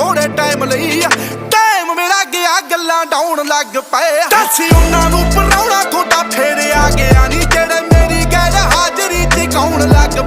थोड़े टाइम लई टाइम मेरा गया गल्लां डाउन लग पए दसी उन्हां नूं पराउणा थोड़ा फेर आ गया नी जेड़े मेरी गैर हाजरी च गाउण लग